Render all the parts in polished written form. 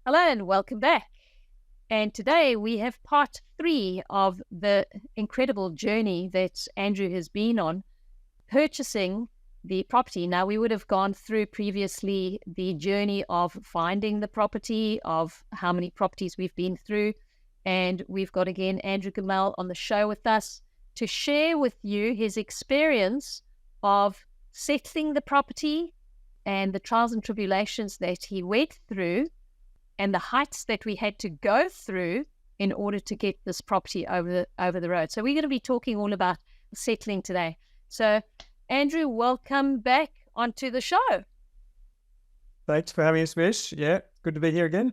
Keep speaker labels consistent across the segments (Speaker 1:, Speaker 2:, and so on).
Speaker 1: Hello and welcome back. And today we have part 3 of the incredible journey that Andrew has been on purchasing the property. Now, we would have gone through previously the journey of finding the property, of how many properties we've been through. And we've got again Andrew Gemmell on the show with us to share with you his experience of settling the property and the trials and tribulations that he went through and the heights that we had to go through in order to get this property over the road. So we're going to be talking all about settling today. So, Andrew, welcome back onto the show.
Speaker 2: Thanks for having us, Mish. Yeah, good to be here again.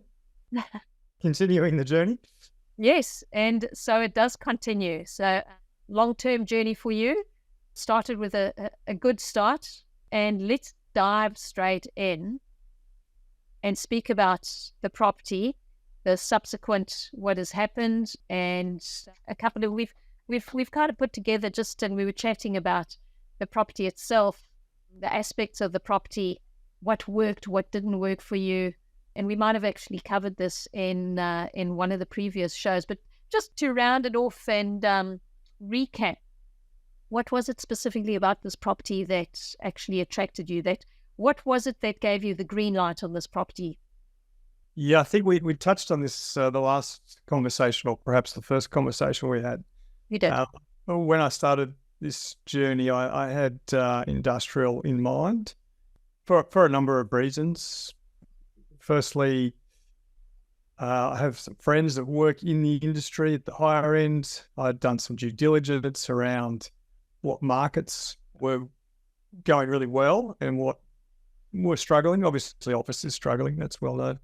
Speaker 2: Continuing the journey.
Speaker 1: Yes, and so it does continue. So, long-term journey for you. Started with a good start, and let's dive straight in and speak about the property, the subsequent what has happened, and a couple of we've kind of put together and we were chatting about the property itself, the aspects of the property, what worked, what didn't work for you, and we might have actually covered this in one of the previous shows. But just to round it off and recap, what was it specifically about this property that actually attracted you? What was it that gave you the green light on this property?
Speaker 2: Yeah, I think we touched on this the last conversation, or perhaps the first conversation we had.
Speaker 1: You did.
Speaker 2: When I started this journey, I had industrial in mind for a number of reasons. Firstly, I have some friends that work in the industry at the higher end. I'd done some due diligence around what markets were going really well and what were struggling. Obviously, office is struggling, that's well known.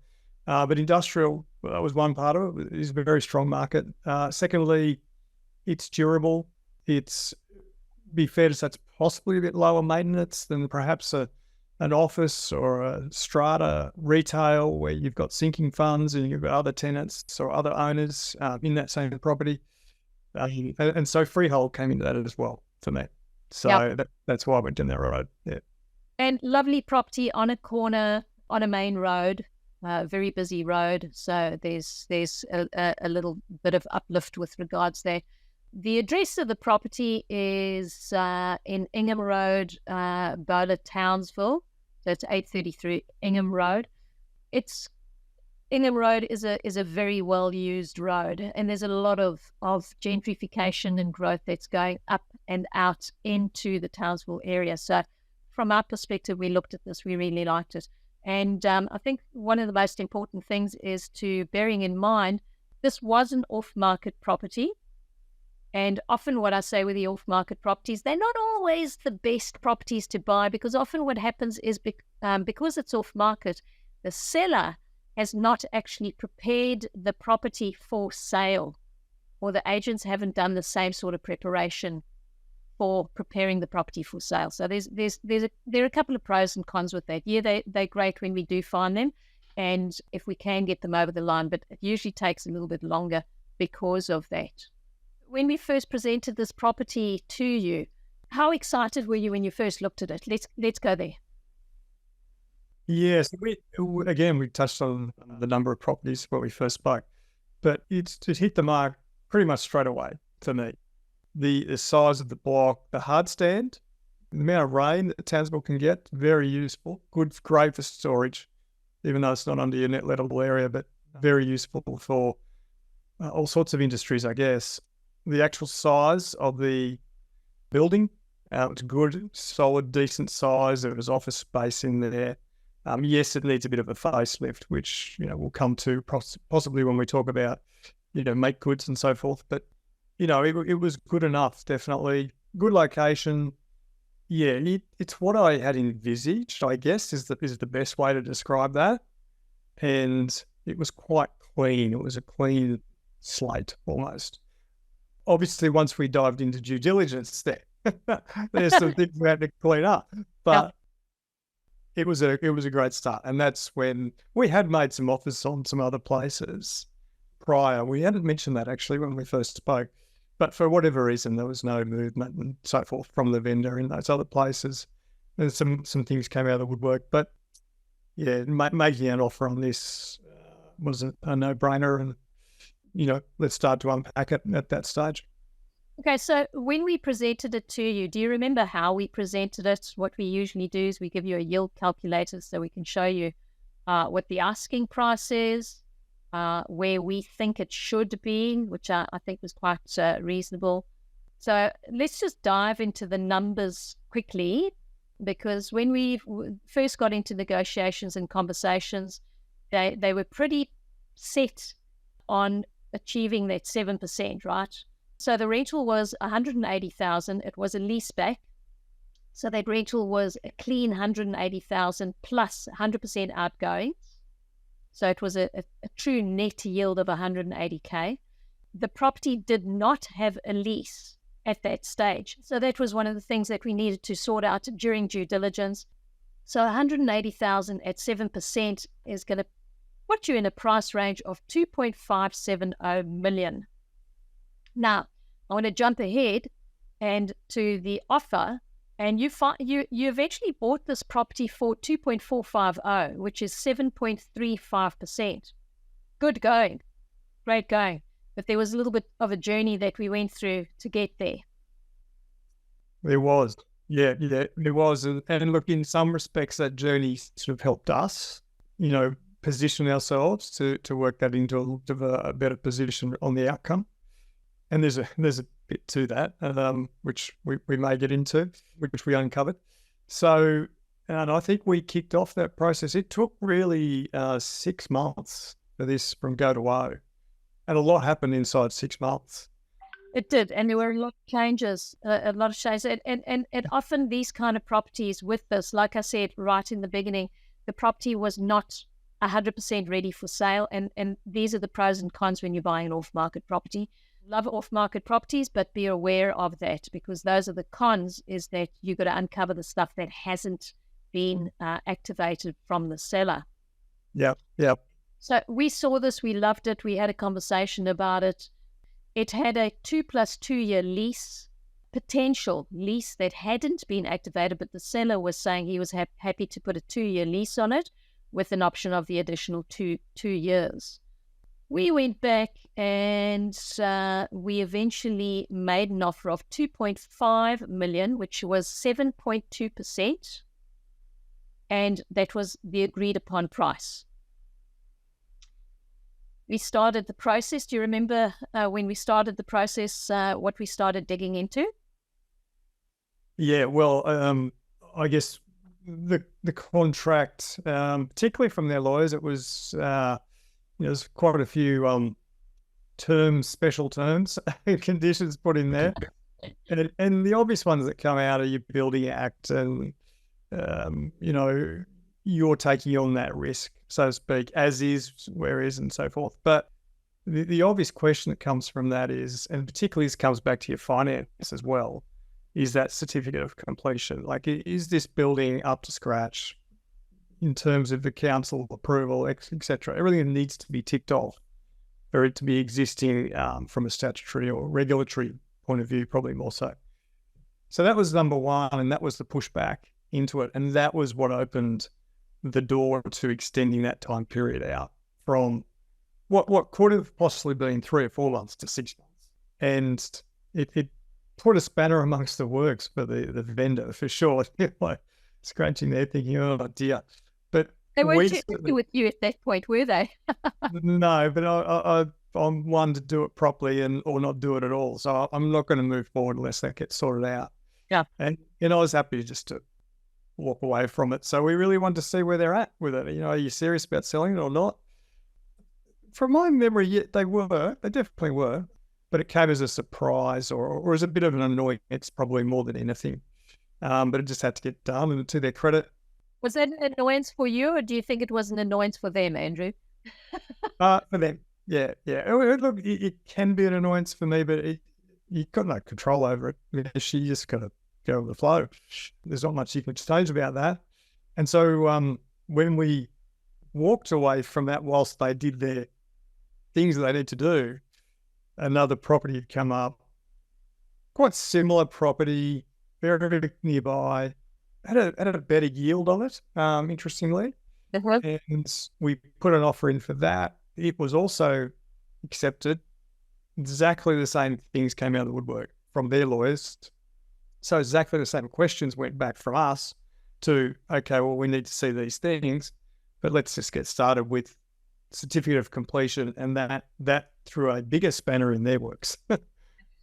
Speaker 2: But industrial was one part of it. It's a very strong market. Secondly, it's durable. It's, be fair to say, it's possibly a bit lower maintenance than perhaps an office or a strata retail where you've got sinking funds and you've got other tenants or other owners in that same property. And so freehold came into that as well for me. So that's why I went down that road. Yeah.
Speaker 1: And lovely property on a corner, on a main road, very busy road. So there's a little bit of uplift with regards there. The address of the property is in Ingham Road, Bowler, Townsville. So it's 833 Ingham Road. Ingham Road is a very well used road, and there's a lot of gentrification and growth that's going up and out into the Townsville area. So from our perspective, we looked at this, we really liked it. And I think one of the most important things is to bearing in mind, this was an off-market property. And often what I say with the off-market properties, they're not always the best properties to buy, because often what happens is because it's off-market, the seller has not actually prepared the property for sale, or the agents haven't done the same sort of preparation for preparing the property for sale. So there are a couple of pros and cons with that. Yeah, they're great when we do find them, and if we can get them over the line, but it usually takes a little bit longer because of that. When we first presented this property to you, how excited were you when you first looked at it? Let's go there.
Speaker 2: Yes, we touched on the number of properties when we first spoke, but it hit the mark pretty much straight away for me. The size of the block, the hard stand, the amount of rain that Townsville can get, very useful, great for storage, even though it's not under your net lettable area, but very useful for all sorts of industries, I guess. The actual size of the building, it's good, solid, decent size. There was office space in there. Yes, it needs a bit of a facelift, which we'll come to possibly when we talk about make goods and so forth. But it was good enough, definitely. Good location. Yeah, it's what I had envisaged, I guess, is the best way to describe that. And it was quite clean. It was a clean slate almost. Obviously, once we dived into due diligence there's some things we had to clean up. But it was a great start. And that's when we had made some offers on some other places prior. We hadn't mentioned that actually when we first spoke. But for whatever reason, there was no movement and so forth from the vendor in those other places. And some things came out of the woodwork. But yeah, making an offer on this was a no-brainer, and let's start to unpack it at that stage.
Speaker 1: Okay, so when we presented it to you, do you remember how we presented it? What we usually do is we give you a yield calculator so we can show you what the asking price is, where we think it should be, which I think was quite reasonable. So let's just dive into the numbers quickly, because when we first got into negotiations and conversations, they were pretty set on achieving that 7%, right? So the rental was $180,000. It was a lease back. So that rental was a clean $180,000 plus 100% outgoings. So it was a true net yield of $180K. The property did not have a lease at that stage. So that was one of the things that we needed to sort out during due diligence. So $180,000 at 7% is going to put you in a price range of $2.570 million. Now, I want to jump ahead and to the offer, and you eventually bought this property for 2.450, which is 7.35%. Good going, great going. But there was a little bit of a journey that we went through to get there.
Speaker 2: There was, yeah, there was. And look, in some respects, that journey sort of helped us, position ourselves to work that into a little bit of a better position on the outcome. And there's a bit to that, which we may get into, which we uncovered. So, and I think we kicked off that process. It took really 6 months for this from go to woe. And a lot happened inside 6 months.
Speaker 1: It did. And there were a lot of changes, and often these kind of properties with this, like I said, right in the beginning, the property was not 100% ready for sale. And these are the pros and cons when you're buying an off-market property. Love off-market properties, but be aware of that, because those are the cons, is that you've got to uncover the stuff that hasn't been activated from the seller.
Speaker 2: Yep.
Speaker 1: So we saw this, we loved it, we had a conversation about it. It had a 2 + 2 year lease, potential lease that hadn't been activated, but the seller was saying he was happy to put a 2-year lease on it with an option of the additional two years. We went back and we eventually made an offer of $2.5 million, which was 7.2%. And that was the agreed upon price. We started the process. Do you remember when we started the process, what we started digging into?
Speaker 2: Yeah, well, I guess the contract, particularly from their lawyers, it was... there's quite a few special terms and conditions put in there. And the obvious ones that come out are your Building Act and, you're taking on that risk, so to speak, as is, where is, and so forth. But the obvious question that comes from that is, and particularly this comes back to your finance as well, is that certificate of completion. Like, is this building up to scratch in terms of the council approval, etc.? Everything needs to be ticked off for it to be existing from a statutory or regulatory point of view, probably more so. So that was number one, and that was the pushback into it. And that was what opened the door to extending that time period out from what could have possibly been 3 or 4 months to 6 months. And it put a spanner amongst the works for the vendor, for sure. Like scratching there thinking, oh dear. But
Speaker 1: they weren't too happy with you at that point, were they?
Speaker 2: No, but I'm one to do it properly or not do it at all. So I'm not going to move forward unless that gets sorted out.
Speaker 1: Yeah.
Speaker 2: And I was happy just to walk away from it. So we really wanted to see where they're at with it. Are you serious about selling it or not? From my memory, yeah, they definitely were, but it came as a surprise or as a bit of an annoyance, probably more than anything. But it just had to get done, and to their credit.
Speaker 1: Was that an annoyance for you, or do you think it was an annoyance for them, Andrew?
Speaker 2: For them, yeah. Look, it can be an annoyance for me, but you've got no control over it. You just got to go with the flow. There's not much you can change about that. And so when we walked away from that, whilst they did their things that they need to do, another property had come up, quite similar property, very, very nearby, had a better yield on it, interestingly.
Speaker 1: Uh-huh.
Speaker 2: And we put an offer in for that. it was also accepted. Exactly the same things came out of the woodwork from their lawyers. So exactly the same questions went back from us to, okay, well, we need to see these things, but let's just get started with certificate of completion, and that threw a bigger spanner in their works.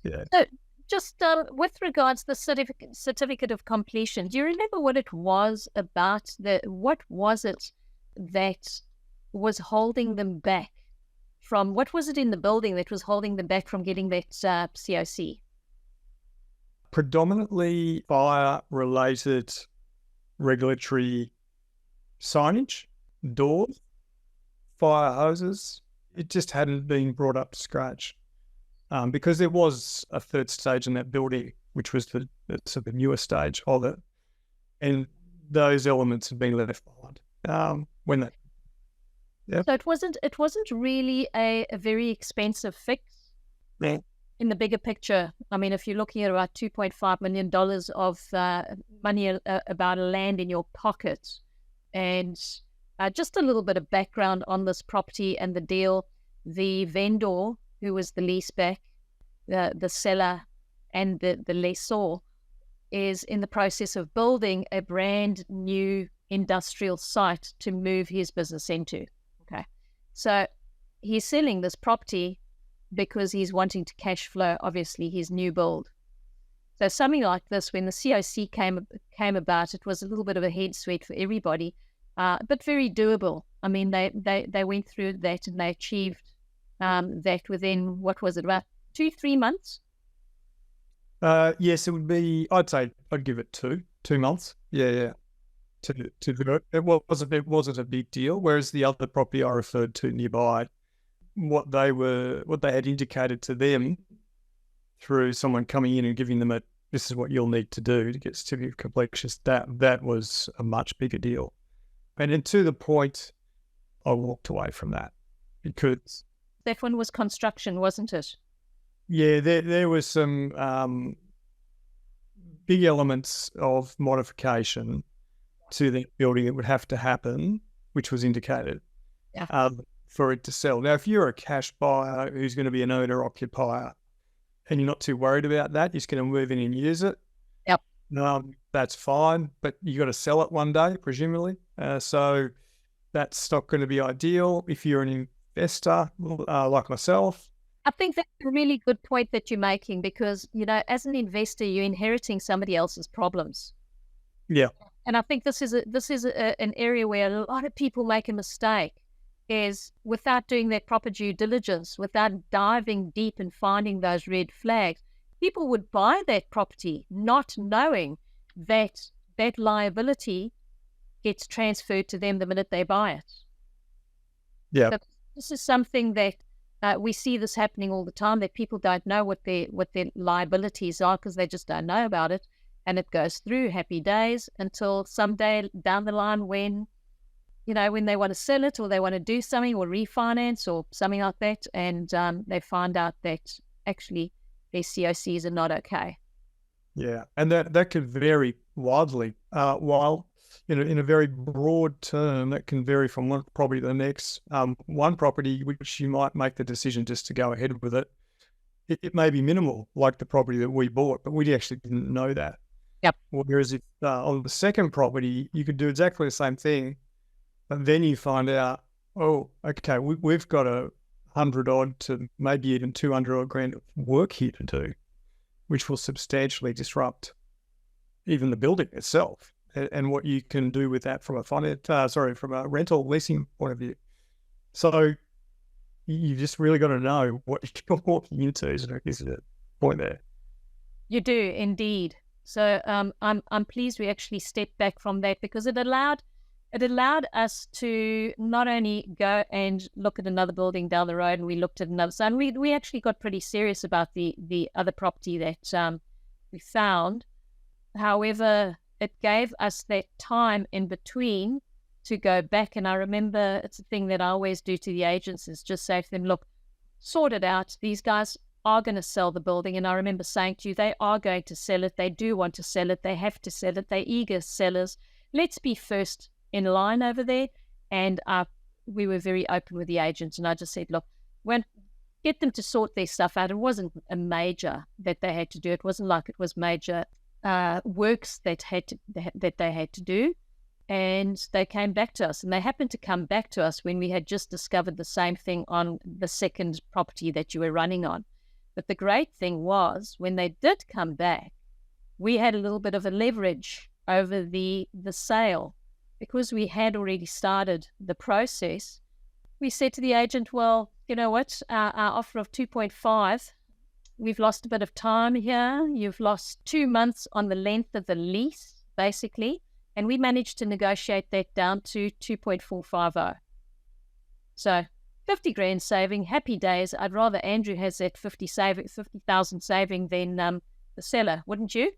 Speaker 2: Yeah.
Speaker 1: So just with regards to the certificate of completion, do you remember what it was about? What was it that was holding them back from, what was it in the building that was holding them back from getting that COC?
Speaker 2: Predominantly fire-related regulatory signage, doors, fire hoses. It just hadn't been brought up to scratch because there was a third stage in that building, which was the sort of newer stage of it, and those elements had been left behind when that. Yep.
Speaker 1: So it wasn't really a very expensive fix.
Speaker 2: Yeah.
Speaker 1: In the bigger picture, I mean, if you're looking at about $2.5 million of money about land in your pocket, and just a little bit of background on this property and the deal, the vendor, who was the leaseback, the seller, and the lessor, is in the process of building a brand new industrial site to move his business into. Okay, so he's selling this property because he's wanting to cash flow, obviously, his new build. So something like this, when the COC came about, it was a little bit of a head sweat for everybody, but very doable. I mean, they went through that and they achieved that within, what was it, about 2-3 months?
Speaker 2: Yes, it would be, I'd give it 2 months. Yeah. To do it. It wasn't a big deal. Whereas the other property I referred to nearby, what they had indicated to them through someone coming in and giving them this is what you'll need to do to get certificate of completion, that was a much bigger deal. And then to the point, I walked away from that because
Speaker 1: that one was construction, wasn't it?
Speaker 2: Yeah, there was some big elements of modification to the building that would have to happen, which was indicated.
Speaker 1: Yeah.
Speaker 2: For it to sell. Now, if you're a cash buyer who's going to be an owner-occupier and you're not too worried about that, you're just going to move in and use it.
Speaker 1: Yep.
Speaker 2: That's fine, but you got to sell it one day, presumably. So that's not going to be ideal if you're an investor like myself.
Speaker 1: I think that's a really good point that you're making because, as an investor, you're inheriting somebody else's problems.
Speaker 2: Yeah.
Speaker 1: And I think this is an area where a lot of people make a mistake. Is without doing that proper due diligence, without diving deep and finding those red flags, people would buy that property not knowing that that liability gets transferred to them the minute they buy it.
Speaker 2: Yeah.
Speaker 1: So this is something that we see this happening all the time, that people don't know what their liabilities are because they just don't know about it. And it goes through happy days until someday down the line when they want to sell it or they want to do something or refinance or something like that, and they find out that actually their COCs are not okay.
Speaker 2: Yeah, and that could vary wildly. While in a very broad term, that can vary from one property to the next. One property which you might make the decision just to go ahead with it may be minimal, like the property that we bought, but we actually didn't know that.
Speaker 1: Yep.
Speaker 2: Whereas if on the second property, you could do exactly the same thing. And then you find out, oh, okay, we've got 100 odd to maybe even 200 odd grand of work here to do, which will substantially disrupt even the building itself and what you can do with that from from a rental leasing point of view. So you just really got to know what you're walking into is the point there.
Speaker 1: You do indeed. So I'm pleased we actually stepped back from that because it allowed us to not only go and look at another building down the road, and we looked at another side. And we actually got pretty serious about the other property that we found. However, it gave us that time in between to go back. And I remember it's a thing that I always do to the agents is just say to them, look, sort it out. These guys are going to sell the building. And I remember saying to you, they are going to sell it. They do want to sell it. They have to sell it. They're eager sellers. Let's be first in line over there, and we were very open with the agents, and I just said, look, when get them to sort their stuff out. It wasn't a major that they had to do. It wasn't like it was major works that they had to do. And they came back to us, and they happened to come back to us when we had just discovered the same thing on the second property that you were running on. But the great thing was, when they did come back, we had a little bit of a leverage over the sale because we had already started the process. We said to the agent, well, you know what, our offer of 2.5, we've lost a bit of time here. You've lost 2 months on the length of the lease, basically. And we managed to negotiate that down to 2.450. So 50 grand saving, happy days. I'd rather Andrew has that 50,000 saving than the seller, wouldn't you?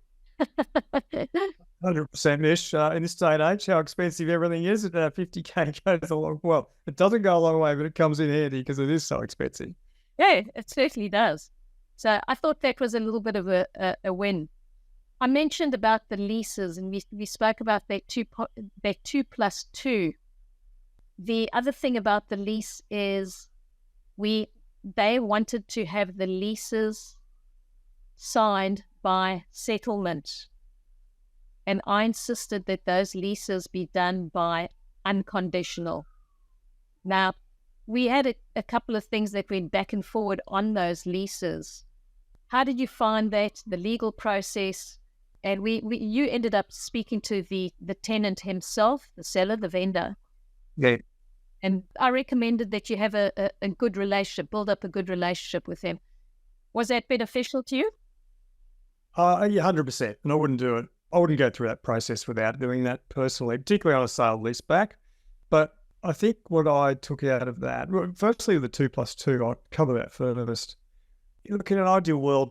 Speaker 2: 100% Mish. In this day and age, how expensive everything is, 50K goes a long, well, it doesn't go a long way, but it comes in handy because it is so expensive.
Speaker 1: Yeah, it certainly does. So I thought that was a little bit of a win. I mentioned about the leases, and we spoke about that 2+2. The other thing about the lease is they wanted to have the leases signed by settlement. And I insisted that those leases be done by unconditional. Now, we had a couple of things that went back and forward on those leases. How did you find that, the legal process? And you ended up speaking to the tenant himself, the seller, the vendor.
Speaker 2: Yeah.
Speaker 1: And I recommended that you have a good relationship, build up a good relationship with him. Was that beneficial to you?
Speaker 2: Yeah, 100%. And I wouldn't do it. I wouldn't go through that process without doing that personally, particularly on a sale lease back. But I think what I took out of that, firstly, the 2+2, I'll cover that first. Look, in an ideal world,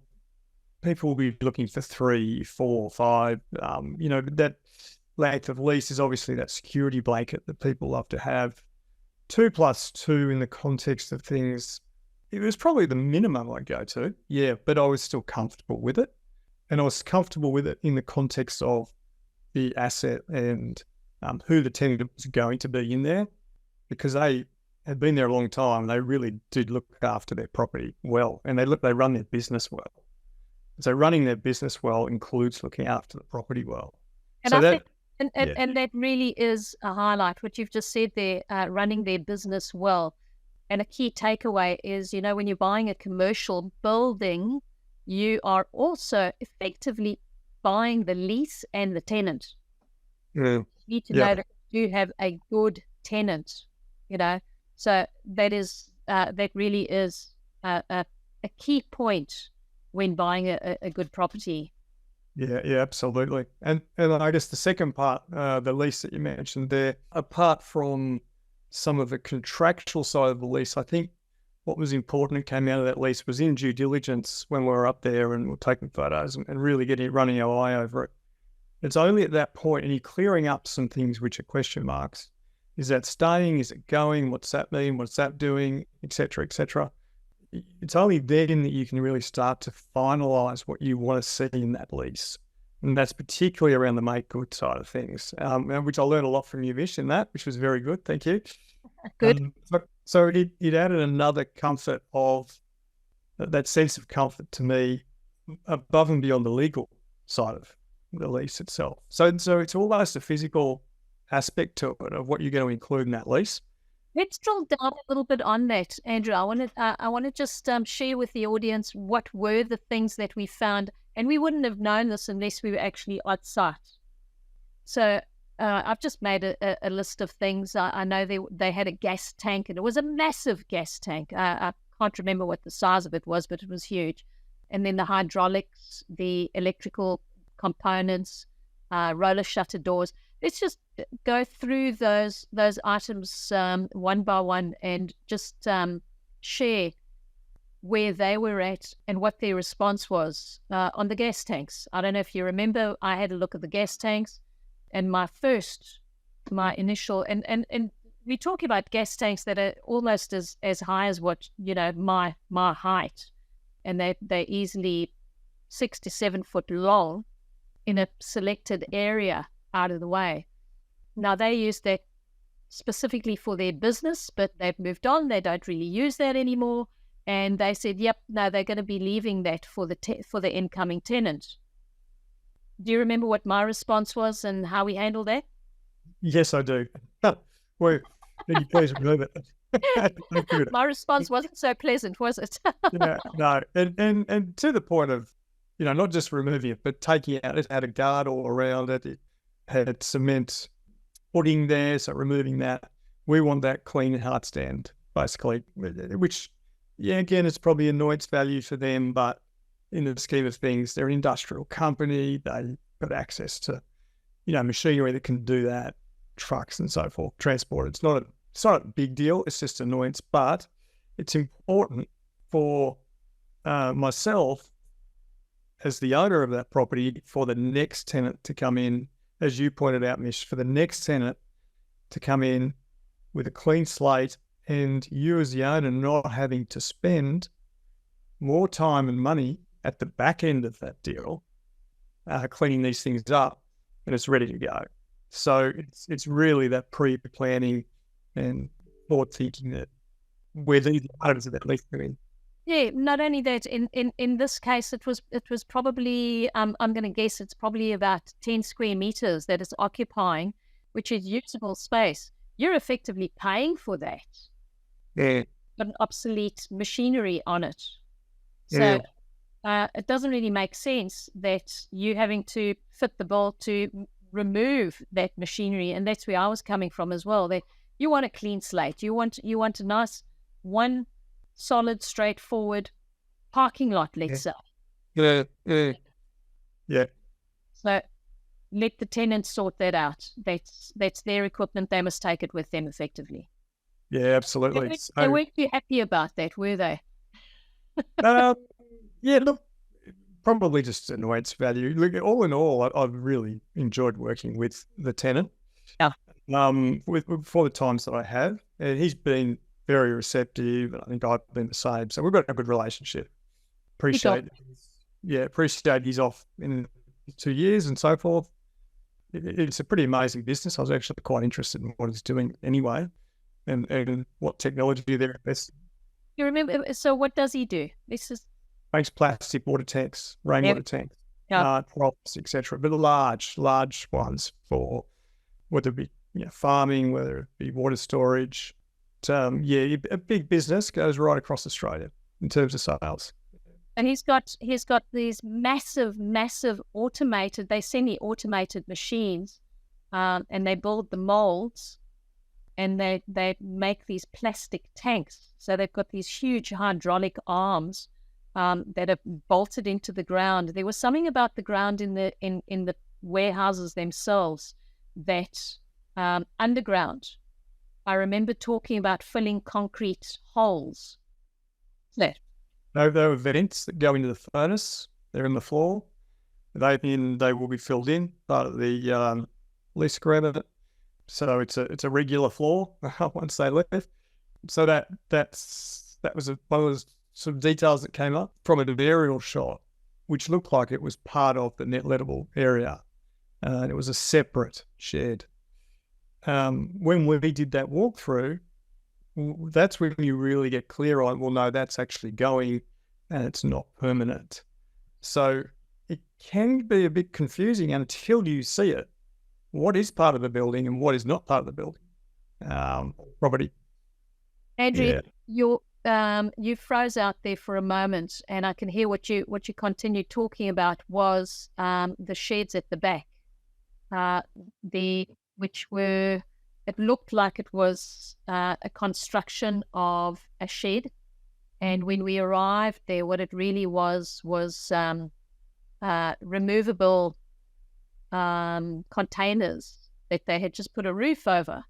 Speaker 2: people will be looking for 3, 4, 5. That length of lease is obviously that security blanket that people love to have. 2+2 in the context of things, it was probably the minimum I'd go to. Yeah, but I was still comfortable with it. And I was comfortable with it in the context of the asset and who the tenant was going to be in there, because they had been there a long time. They really did look after their property well, and they run their business well. So running their business well includes looking after the property well.
Speaker 1: And
Speaker 2: so
Speaker 1: and that really is a highlight, what you've just said there, running their business well. And a key takeaway is, when you're buying a commercial building, you are also effectively buying the lease and the tenant. You need to know that you have a good tenant, So that really is a key point when buying a good property.
Speaker 2: Yeah, absolutely. And I guess the second part, the lease that you mentioned there, apart from some of the contractual side of the lease, I think what was important that came out of that lease was in due diligence when we were up there and we're taking photos and really running our eye over it. It's only at that point, and you're clearing up some things which are question marks. Is that staying? Is it going? What's that mean? What's that doing? Et cetera, et cetera. It's only then that you can really start to finalise what you want to see in that lease. And that's particularly around the make good side of things, which I learned a lot from you, Mish, in that, which was very good. Thank you.
Speaker 1: Good.
Speaker 2: So it added another comfort of that sense of comfort to me above and beyond the legal side of the lease itself. So it's almost a physical aspect to it of what you're going to include in that lease.
Speaker 1: Let's drill down a little bit on that, Andrew. I want to just share with the audience what were the things that we found, and we wouldn't have known this unless we were actually on site. So I've just made a list of things. I know they had a gas tank, and it was a massive gas tank. I can't remember what the size of it was, but it was huge. And then the hydraulics, the electrical components, roller shutter doors. Let's just go through those items one by one and just share where they were at and what their response was on the gas tanks. I don't know if you remember, I had a look at the gas tanks, and my initial, and we're talking about gas tanks that are almost as high as what, my height, and they're easily 6 to 7 foot long in a selected area out of the way. Now, they use that specifically for their business, but they've moved on. They don't really use that anymore. And they said, yep, no, they're going to be leaving that for the incoming tenant. Do you remember what my response was and how we handled that?
Speaker 2: Yes, I do. Well, can you please remove it?
Speaker 1: My response wasn't so pleasant, was it?
Speaker 2: Yeah, no. And to the point of, not just removing it, but taking it out. It had a guard all around it. It had cement footing there, so removing that. We want that clean hard stand, basically, which, again, it's probably annoyance value for them, but in the scheme of things, they're an industrial company. They've got access to, machinery that can do that, trucks and so forth, transport. It's not a big deal. It's just annoyance, but it's important for myself as the owner of that property for the next tenant to come in, as you pointed out, Mish, for the next tenant to come in with a clean slate, and you as the owner not having to spend more time and money at the back end of that deal, cleaning these things up, and it's ready to go. So it's really that pre-planning and forward thinking that where these items of that lease come in.
Speaker 1: Yeah, not only that, in this case, it was probably, I'm going to guess it's probably about 10 square meters that it's occupying, which is usable space. You're effectively paying for that.
Speaker 2: Yeah.
Speaker 1: Got an obsolete machinery on it. So it doesn't really make sense that you having to fit the bill to remove that machinery. And that's where I was coming from as well. That you want a clean slate. You want a nice one solid, straightforward parking lot, let's say.
Speaker 2: Yeah.
Speaker 1: So let the tenants sort that out. That's their equipment. They must take it with them effectively.
Speaker 2: Yeah, absolutely.
Speaker 1: They weren't too happy about that, were they?
Speaker 2: Yeah, look, probably just annoyance value. Look, all in all, I've really enjoyed working with the tenant.
Speaker 1: Yeah.
Speaker 2: For the times that I have, and he's been very receptive, and I think I've been the same. So we've got a good relationship. Appreciate he's off in 2 years and so forth. It's a pretty amazing business. I was actually quite interested in what he's doing anyway, and what technology they're investing.
Speaker 1: You remember? So what does he do?
Speaker 2: Makes plastic water tanks, rainwater tanks, props, etc. But large ones for whether it be farming, whether it be water storage. A big business, goes right across Australia in terms of sales.
Speaker 1: And he's got these massive automated, they semi-automated machines, and they build the molds, and they make these plastic tanks. So they've got these huge hydraulic arms that are bolted into the ground. There was something about the ground in the warehouses themselves that underground. I remember talking about filling concrete holes. There.
Speaker 2: No, there are vents that go into the furnace. They're in the floor. They will be filled in, part of the lease agreement. So it's a regular floor once they left. So that was one of those sort of details that came up from an aerial shot, which looked like it was part of the net lettable area. And it was a separate shed. When we did that walkthrough, that's when you really get clear on, well, no, that's actually going and it's not permanent. So it can be a bit confusing until you see it. What is part of the building and what is not part of the building? Property.
Speaker 1: Andrew, you froze out there for a moment, and I can hear what you continued talking about was the sheds at the back, it looked like it was a construction of a shed, and when we arrived there, what it really was removable containers that they had just put a roof over.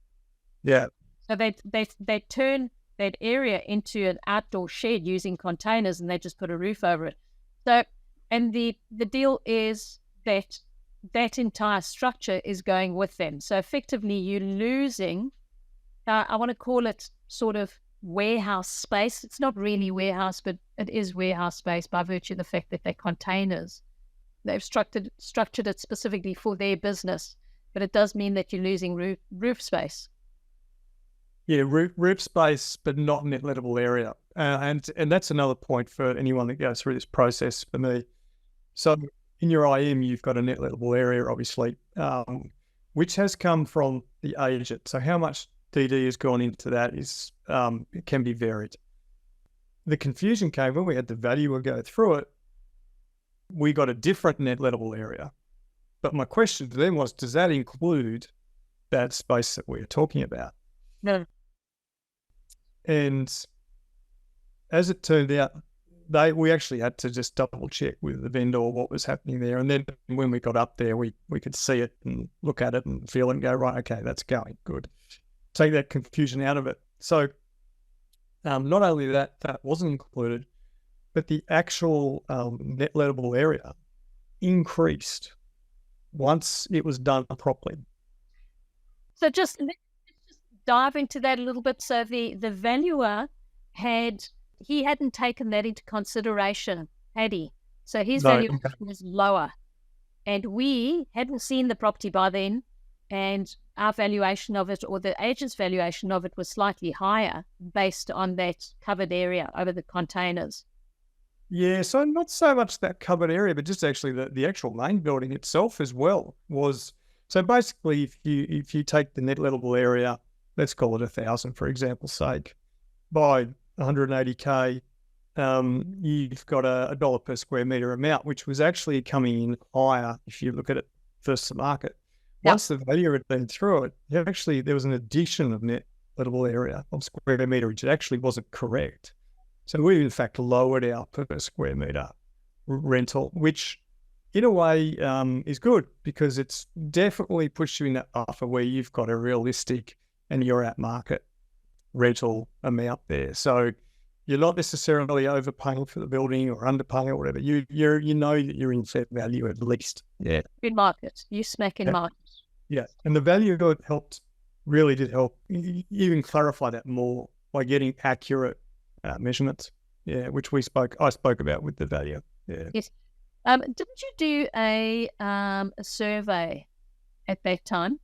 Speaker 2: Yeah.
Speaker 1: So they turned that area into an outdoor shed using containers, and they just put a roof over it. So, and the deal is that entire structure is going with them. So effectively you're losing, I want to call it sort of warehouse space. It's not really warehouse, but it is warehouse space by virtue of the fact that they're containers. They've structured it specifically for their business, but it does mean that you're losing roof space.
Speaker 2: Yeah, roof space, but not net lettable area. And that's another point for anyone that goes through this process for me. So in your IM, you've got a net lettable area, obviously, which has come from the agent. So how much DD has gone into that is it can be varied. The confusion came when we had the valuer go through it. We got a different net lettable area. But my question to them was, does that include that space that we're talking about?
Speaker 1: No.
Speaker 2: And as it turned out, we actually had to just double check with the vendor what was happening there. And then when we got up there, we could see it and look at it and feel it and go, right, okay, that's going good. Take that confusion out of it. So not only that wasn't included, but the actual net lettable area increased once it was done properly.
Speaker 1: So let's just dive into that a little bit. So the valuer hadn't taken that into consideration, had he? So his valuation was lower, and we hadn't seen the property by then, and our valuation of it, or the agent's valuation of it, was slightly higher based on that covered area over the containers.
Speaker 2: Yeah, so not so much that covered area, but just actually the actual main building itself as well was. So basically, if you take the net lettable area, let's call it 1,000 for example's sake, by 180K, you've got a dollar per square metre amount, which was actually coming in higher if you look at it first to market. Once the valuer had been through it, there was an addition of net lettable area of square metre, which actually wasn't correct. So we, in fact, lowered our per square metre rental, which in a way is good because it's definitely pushed you in that buffer where you've got a realistic and you're at market rental amount there. So you're not necessarily overpaying for the building or underpaying or whatever. You know that you're in fair value at least. Yeah.
Speaker 1: In market. You smack in market.
Speaker 2: Yeah. And the value really did help even clarify that more by getting accurate measurements. Yeah, which I spoke about with the value. Yeah.
Speaker 1: Yes. Didn't you do a survey at that time?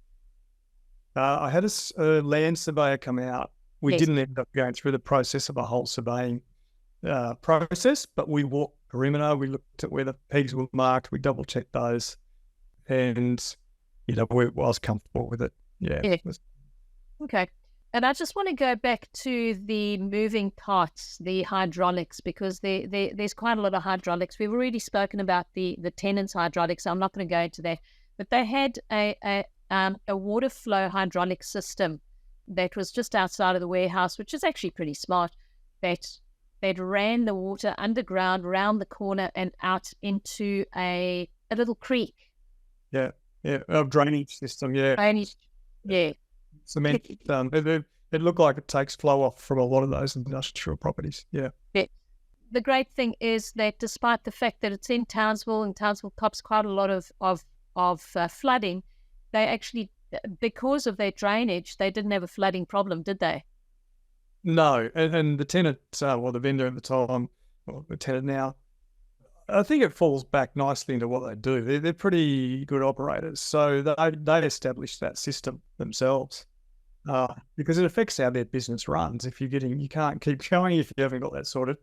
Speaker 2: I had a land surveyor come out. We didn't end up going through the process of a whole surveying process, but we walked perimeter. We looked at where the pegs were marked. We double checked those, and I was comfortable with it. Yeah.
Speaker 1: Okay. And I just want to go back to the moving parts, the hydraulics, because there's quite a lot of hydraulics. We've already spoken about the tenant's hydraulics, so I'm not going to go into that. But they had a water flow hydraulic system that was just outside of the warehouse, which is actually pretty smart, that ran the water underground, round the corner, and out into a little creek.
Speaker 2: Yeah, a drainage system,
Speaker 1: Drainage, yeah.
Speaker 2: Cement. It looked like it takes flow off from a lot of those industrial properties. Yeah.
Speaker 1: The great thing is that despite the fact that it's in Townsville, and Townsville cops quite a lot of flooding, they actually, because of their drainage, they didn't have a flooding problem, did they?
Speaker 2: No, and the tenant, the vendor at the time, or the tenant now, I think it falls back nicely into what they do. They're pretty good operators, so they established that system themselves. Because it affects how their business runs. If you can't keep going if you haven't got that sorted.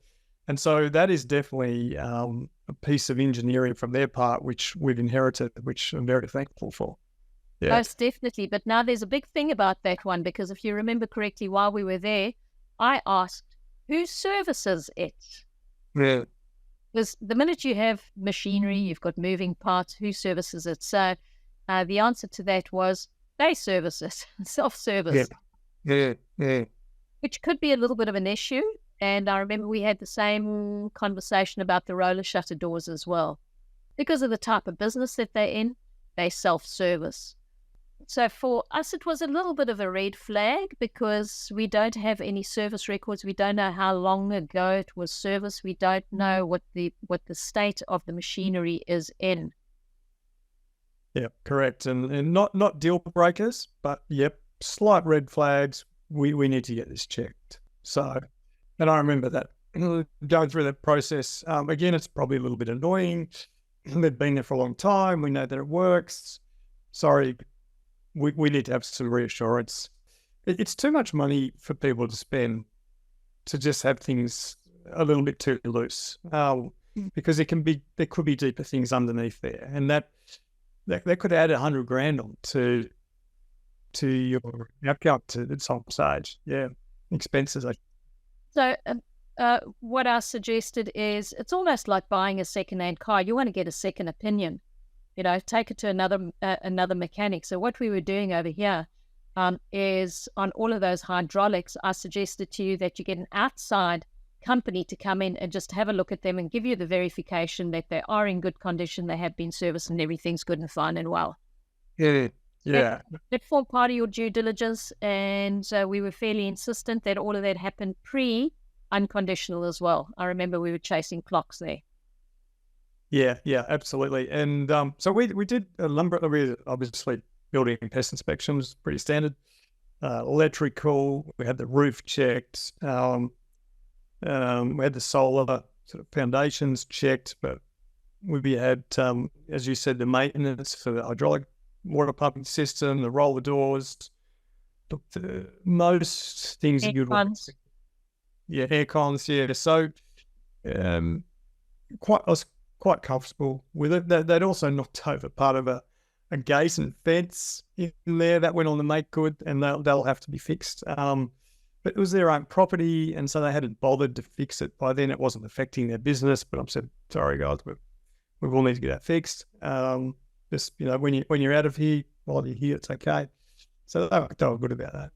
Speaker 2: And so that is definitely a piece of engineering from their part, which we've inherited, which I'm very thankful for. Yeah.
Speaker 1: Most definitely. But now there's a big thing about that one, because if you remember correctly, while we were there, I asked, who services it?
Speaker 2: Yeah.
Speaker 1: Because the minute you have machinery, you've got moving parts, who services it? So the answer to that was, they service it, self-service.
Speaker 2: Yeah.
Speaker 1: Which could be a little bit of an issue. And I remember we had the same conversation about the roller shutter doors as well. Because of the type of business that they're in, they self-service. So for us, it was a little bit of a red flag because we don't have any service records. We don't know how long ago it was serviced. We don't know what the state of the machinery is in.
Speaker 2: Yeah, correct. And not deal breakers, but slight red flags. We need to get this checked. So, and I remember that going through that process. Again, it's probably a little bit annoying. They've been there for a long time. We know that it works. Sorry, we need to have some reassurance. it's too much money for people to spend to just have things a little bit too loose, because there could be deeper things underneath there, and that could add $100,000 on to your outcome at some stage. Yeah, expenses.
Speaker 1: So what I suggested is it's almost like buying a second-hand car. You want to get a second opinion, take it to another mechanic. So what we were doing over here is on all of those hydraulics, I suggested to you that you get an outside company to come in and just have a look at them and give you the verification that they are in good condition, they have been serviced, and everything's good and fine and well.
Speaker 2: Yeah.
Speaker 1: That formed part of your due diligence, and we were fairly insistent that all of that happened pre-unconditional as well. I remember we were chasing clocks there.
Speaker 2: Yeah, absolutely. And so we did a number of, obviously, building and pest inspection was pretty standard. Electrical, we had the roof checked. We had the solar sort of foundations checked, but we had, as you said, the maintenance for the hydraulic water pumping system, the roller doors, most things that you'd want. Yeah, air cons. Yeah, so I was quite comfortable with it. They'd also knocked over part of a gate and fence in there that went on the make good, and they'll have to be fixed. But it was their own property, and so they hadn't bothered to fix it. By then, it wasn't affecting their business. But I said, "Sorry, guys, we will need to get that fixed. Just when you're out of here, while you're here, it's okay." So they were good about that.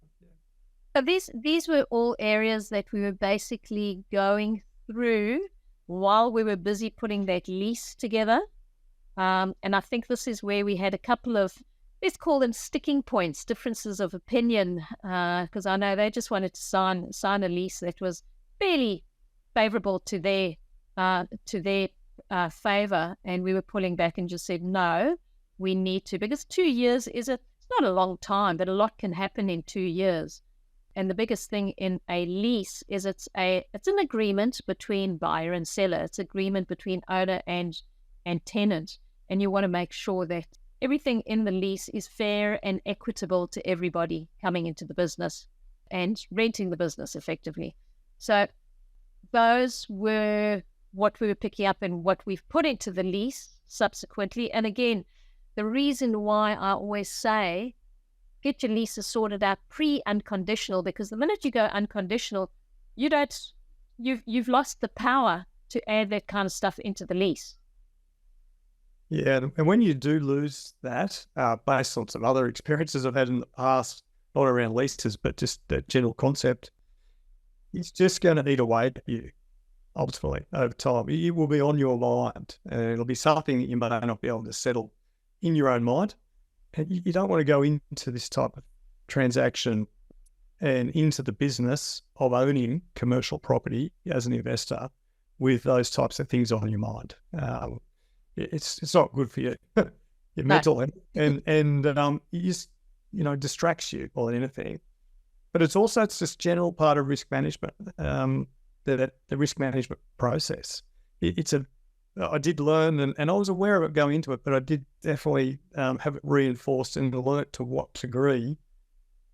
Speaker 1: So these were all areas that we were basically going through while we were busy putting that lease together. And I think this is where we had a couple of, let's call them sticking points, differences of opinion, because I know they just wanted to sign a lease that was fairly favourable to their favour, and we were pulling back and just said, no, we need to, because 2 years it's not a long time, but a lot can happen in 2 years. And the biggest thing in a lease is it's an agreement between buyer and seller. It's an agreement between owner and tenant, and you want to make sure that everything in the lease is fair and equitable to everybody coming into the business and renting the business effectively. So those were what we were picking up and what we've put into the lease subsequently. And again, the reason why I always say get your leases sorted out pre-unconditional, because the minute you go unconditional, you've lost the power to add that kind of stuff into the lease.
Speaker 2: Yeah, and when you do lose that, based on some other experiences I've had in the past, not around leases, but just the general concept, it's just going to eat away at you, ultimately, over time. It will be on your mind, and it'll be something that you may not be able to settle in your own mind. And you don't want to go into this type of transaction and into the business of owning commercial property as an investor with those types of things on your mind. It's not good for your mental health, and it just distracts you more than anything. But it's just general part of risk management, the risk management process. I did learn, and I was aware of it going into it, but I did definitely have it reinforced and learn to what degree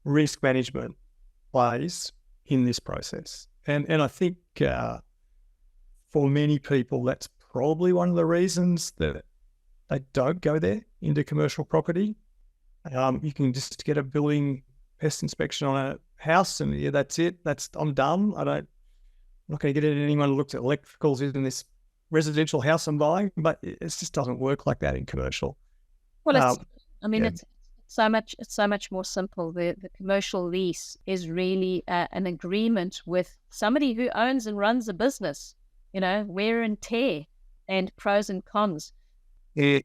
Speaker 2: risk management plays in this process. And I think for many people, that's probably one of the reasons that they don't go there into commercial property. You can just get a building pest inspection on a house, and yeah, that's it. I'm done. I'm not going to get anyone who looks at electricals in this residential house I'm buying, but it just doesn't work like that in commercial.
Speaker 1: Well, it's so much more simple. The commercial lease is really an agreement with somebody who owns and runs a business. Wear and tear and pros and cons.
Speaker 2: Yeah.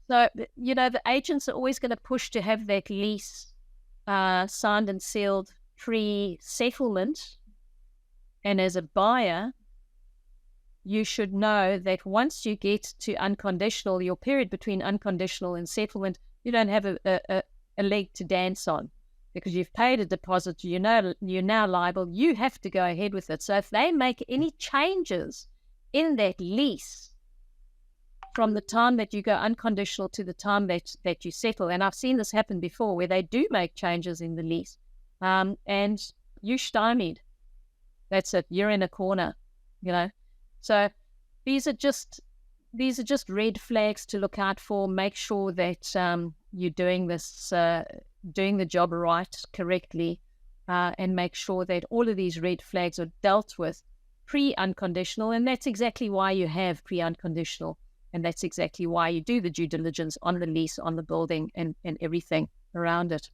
Speaker 1: So the agents are always going to push to have that lease signed and sealed pre-settlement, and as a buyer, you should know that once you get to unconditional, your period between unconditional and settlement, you don't have a leg to dance on, because you've paid a deposit. You're now liable. You have to go ahead with it. So if they make any changes in that lease from the time that you go unconditional to the time that you settle, and I've seen this happen before where they do make changes in the lease, and you stymied. That's it. You're in a corner, you know. So these are just red flags to look out for. Make sure that you're doing this, doing the job right, correctly, and make sure that all of these red flags are dealt with pre-unconditional. And that's exactly why you have pre-unconditional. And that's exactly why you do the due diligence on the lease, on the building, and everything around it.